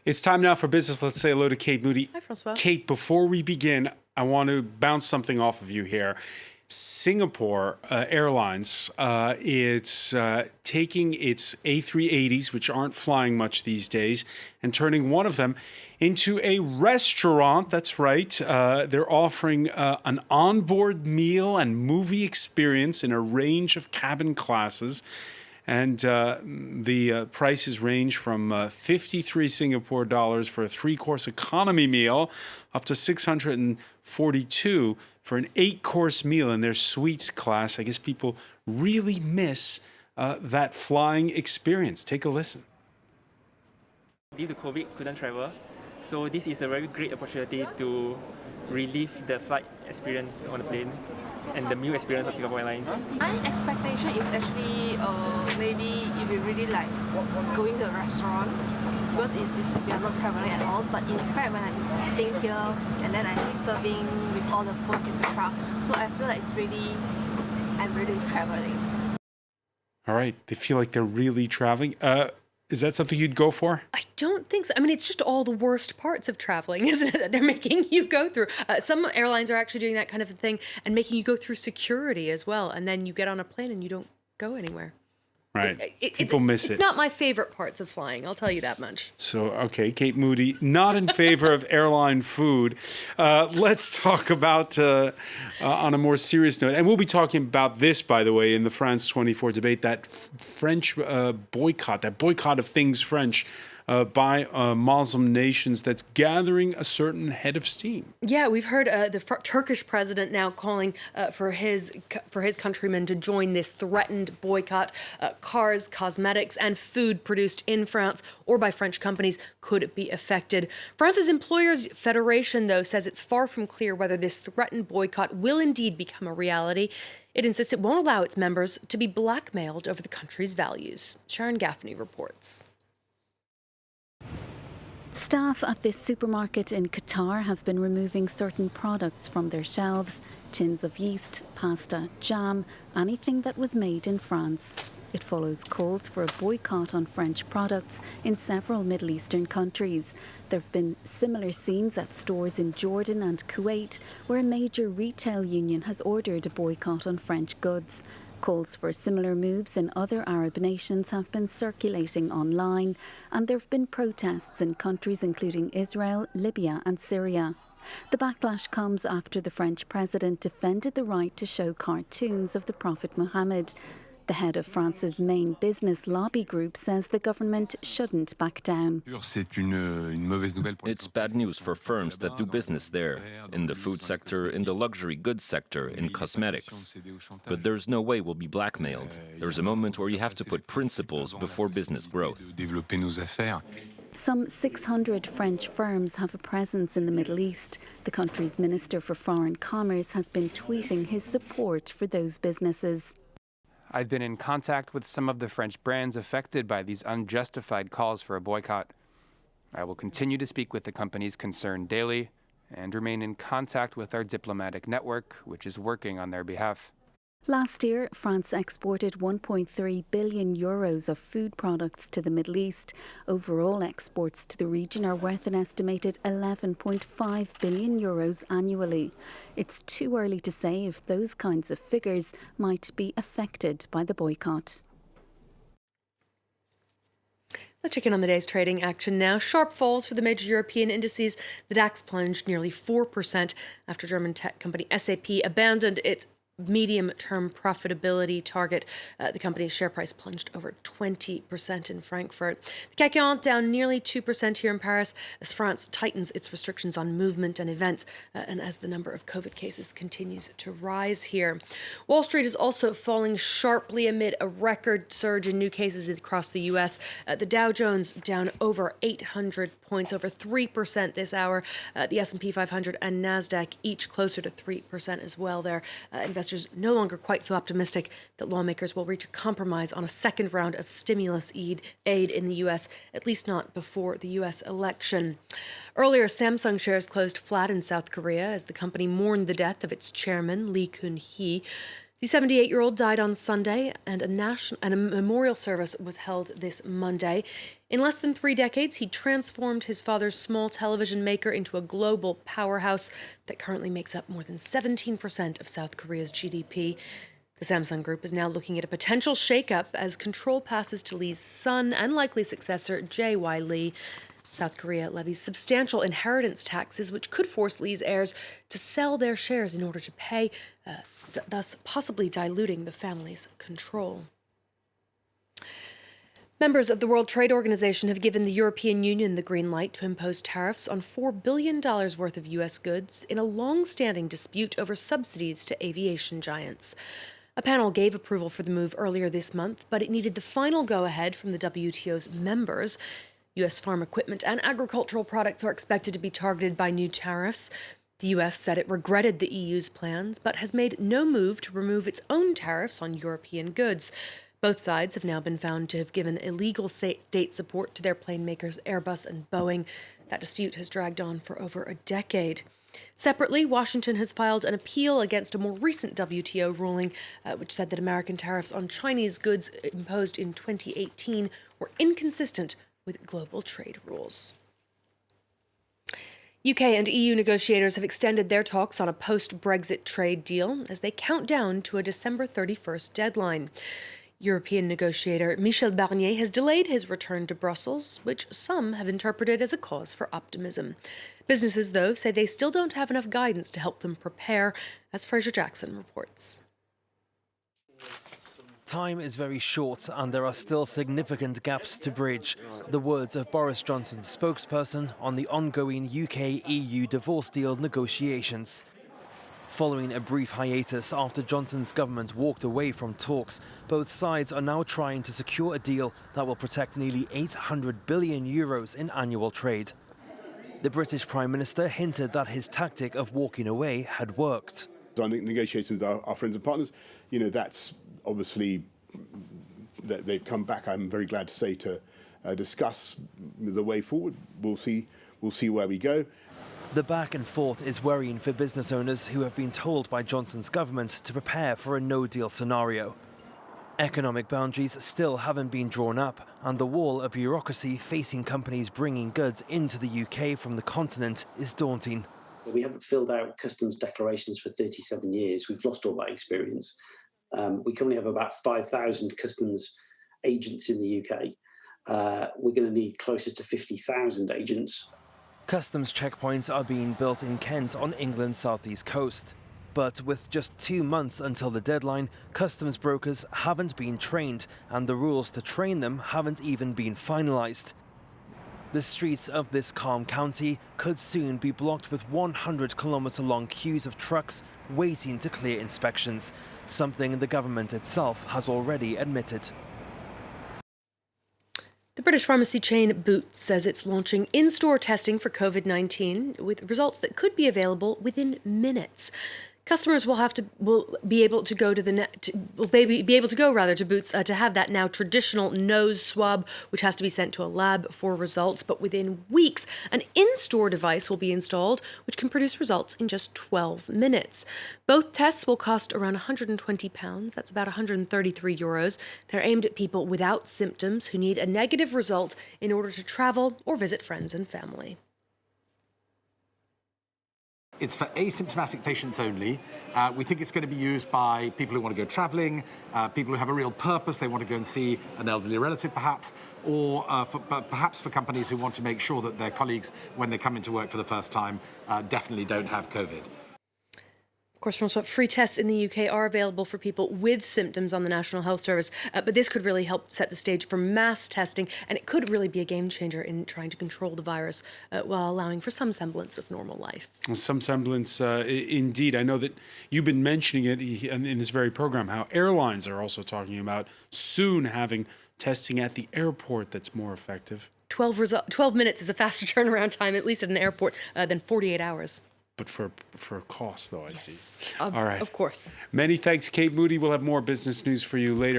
It's time now for business. Let's say hello to Kate Moody. Hi, Francois. Kate, before we begin, I want to bounce something off of you here. Singapore Airlines, it's taking its A380s, which aren't flying much these days, and turning one of them into a restaurant. That's right. They're offering an onboard meal and movie experience in a range of cabin classes. And the prices range from 53 Singapore dollars for a three-course economy meal up to 642 for an 8-course meal in their suites class. I guess people really miss that flying experience. Take a listen. Due to COVID, couldn't travel. So this is a very great opportunity to relive the flight experience on the plane and the meal experience of Singapore Airlines. My expectation is actually maybe if you really like going to a restaurant, because we are not traveling at all, but in fact when I'm staying here and then I'm serving with all the foods, etc. So I feel like I'm really traveling. All right. They feel like they're really traveling. Is that something you'd go for? I don't think so. I mean, it's just all the worst parts of traveling, isn't it, that they're making you go through. Some airlines are actually doing that kind of a thing and making you go through security as well. And then you get on a plane and you don't go anywhere. Right. People miss it. It's not my favorite parts of flying, I'll tell you that much. So, okay, Kate Moody, not in favor of airline food. Let's talk about, on a more serious note, and we'll be talking about this, by the way, in the France 24 debate, that French boycott, that boycott of things French by Muslim nations that's gathering a certain head of steam. Yeah, we've heard the Turkish president now calling for his countrymen to join this threatened boycott. Cars, cosmetics, and food produced in France or by French companies could be affected. France's Employers Federation, though, says it's far from clear whether this threatened boycott will indeed become a reality. It insists it won't allow its members to be blackmailed over the country's values. Sharon Gaffney reports. Staff at this supermarket in Qatar have been removing certain products from their shelves: tins of yeast, pasta, jam, anything that was made in France. It follows calls for a boycott on French products in several Middle Eastern countries. There have been similar scenes at stores in Jordan and Kuwait, where a major retail union has ordered a boycott on French goods. Calls for similar moves in other Arab nations have been circulating online, and there have been protests in countries including Israel, Libya and Syria. The backlash comes after the French president defended the right to show cartoons of the Prophet Muhammad. The head of France's main business lobby group says the government shouldn't back down. It's bad news for firms that do business there, in the food sector, in the luxury goods sector, in cosmetics. But there's no way we'll be blackmailed. There's a moment where you have to put principles before business growth. Some 600 French firms have a presence in the Middle East. The country's Minister for Foreign Commerce has been tweeting his support for those businesses. I've been in contact with some of the French brands affected by these unjustified calls for a boycott. I will continue to speak with the companies concerned daily and remain in contact with our diplomatic network, which is working on their behalf. Last year, France exported 1.3 billion euros of food products to the Middle East. Overall exports to the region are worth an estimated 11.5 billion euros annually. It's too early to say if those kinds of figures might be affected by the boycott. Let's check in on the day's trading action now. Sharp falls for the major European indices. The DAX plunged nearly 4% after German tech company SAP abandoned its medium-term profitability target. The company's share price plunged over 20% in Frankfurt. The CAC 40 down nearly 2% here in Paris as France tightens its restrictions on movement and events and as the number of COVID cases continues to rise here. Wall Street is also falling sharply amid a record surge in new cases across the U.S. The Dow Jones down over 800 points, over 3% this hour. The S&P 500 and NASDAQ each closer to 3% as well there. Investors no longer quite so optimistic that lawmakers will reach a compromise on a second round of stimulus aid in the U.S., at least not before the U.S. election. Earlier, Samsung shares closed flat in South Korea as the company mourned the death of its chairman, Lee Kun-hee. The 78-year-old died on Sunday, and a memorial service was held this Monday. In less than 3 decades, he transformed his father's small television maker into a global powerhouse that currently makes up more than 17% of South Korea's GDP. The Samsung Group is now looking at a potential shakeup as control passes to Lee's son and likely successor, Jae-won Lee. South Korea levies substantial inheritance taxes, which could force Lee's heirs to sell their shares in order to pay, thus possibly diluting the family's control. Members of the World Trade Organization have given the European Union the green light to impose tariffs on $4 billion worth of U.S. goods in a long-standing dispute over subsidies to aviation giants. A panel gave approval for the move earlier this month, but it needed the final go-ahead from the WTO's members. U.S. farm equipment and agricultural products are expected to be targeted by new tariffs. The U.S. said it regretted the EU's plans, but has made no move to remove its own tariffs on European goods. Both sides have now been found to have given illegal state support to their plane makers Airbus and Boeing. That dispute has dragged on for over a decade. Separately, Washington has filed an appeal against a more recent WTO ruling, which said that American tariffs on Chinese goods imposed in 2018 were inconsistent with global trade rules. UK and EU negotiators have extended their talks on a post-Brexit trade deal as they count down to a December 31st deadline. European negotiator Michel Barnier has delayed his return to Brussels, which some have interpreted as a cause for optimism. Businesses, though, say they still don't have enough guidance to help them prepare, as Fraser Jackson reports. Time is very short and there are still significant gaps to bridge. The words of Boris Johnson's spokesperson on the ongoing UK-EU divorce deal negotiations. Following a brief hiatus after Johnson's government walked away from talks, both sides are now trying to secure a deal that will protect nearly 800 billion euros in annual trade. The British Prime Minister hinted that his tactic of walking away had worked. Our negotiations with our friends and partners, that's obviously that they've come back, I'm very glad to say, to discuss the way forward. We'll see where we go. The back and forth is worrying for business owners who have been told by Johnson's government to prepare for a no-deal scenario. Economic boundaries still haven't been drawn up, and the wall of bureaucracy facing companies bringing goods into the UK from the continent is daunting. We haven't filled out customs declarations for 37 years. We've lost all that experience. We currently have about 5,000 customs agents in the UK. We're going to need closer to 50,000 agents. Customs checkpoints are being built in Kent on England's southeast coast. But with just 2 months until the deadline, customs brokers haven't been trained, and the rules to train them haven't even been finalised. The streets of this calm county could soon be blocked with 100-kilometre-long queues of trucks waiting to clear inspections, something the government itself has already admitted. The British pharmacy chain Boots says it's launching in-store testing for COVID-19 with results that could be available within minutes. Customers will be able to go to Boots to have that now traditional nose swab, which has to be sent to a lab for results. But within weeks, an in-store device will be installed, which can produce results in just 12 minutes. Both tests will cost around £120. That's about €133. They're aimed at people without symptoms who need a negative result in order to travel or visit friends and family. It's for asymptomatic patients only. We think it's going to be used by people who want to go travelling, people who have a real purpose, they want to go and see an elderly relative perhaps, or perhaps for companies who want to make sure that their colleagues, when they come into work for the first time, definitely don't have COVID. Of course, Francois, free tests in the UK are available for people with symptoms on the National Health Service, but this could really help set the stage for mass testing, and it could really be a game changer in trying to control the virus while allowing for some semblance of normal life. Some semblance, indeed. I know that you've been mentioning it in this very program, how airlines are also talking about soon having testing at the airport that's more effective. 12 minutes is a faster turnaround time, at least at an airport, than 48 hours. But for a cost, though, I see. All right. Of course. Many thanks, Kate Moody. We'll have more business news for you later.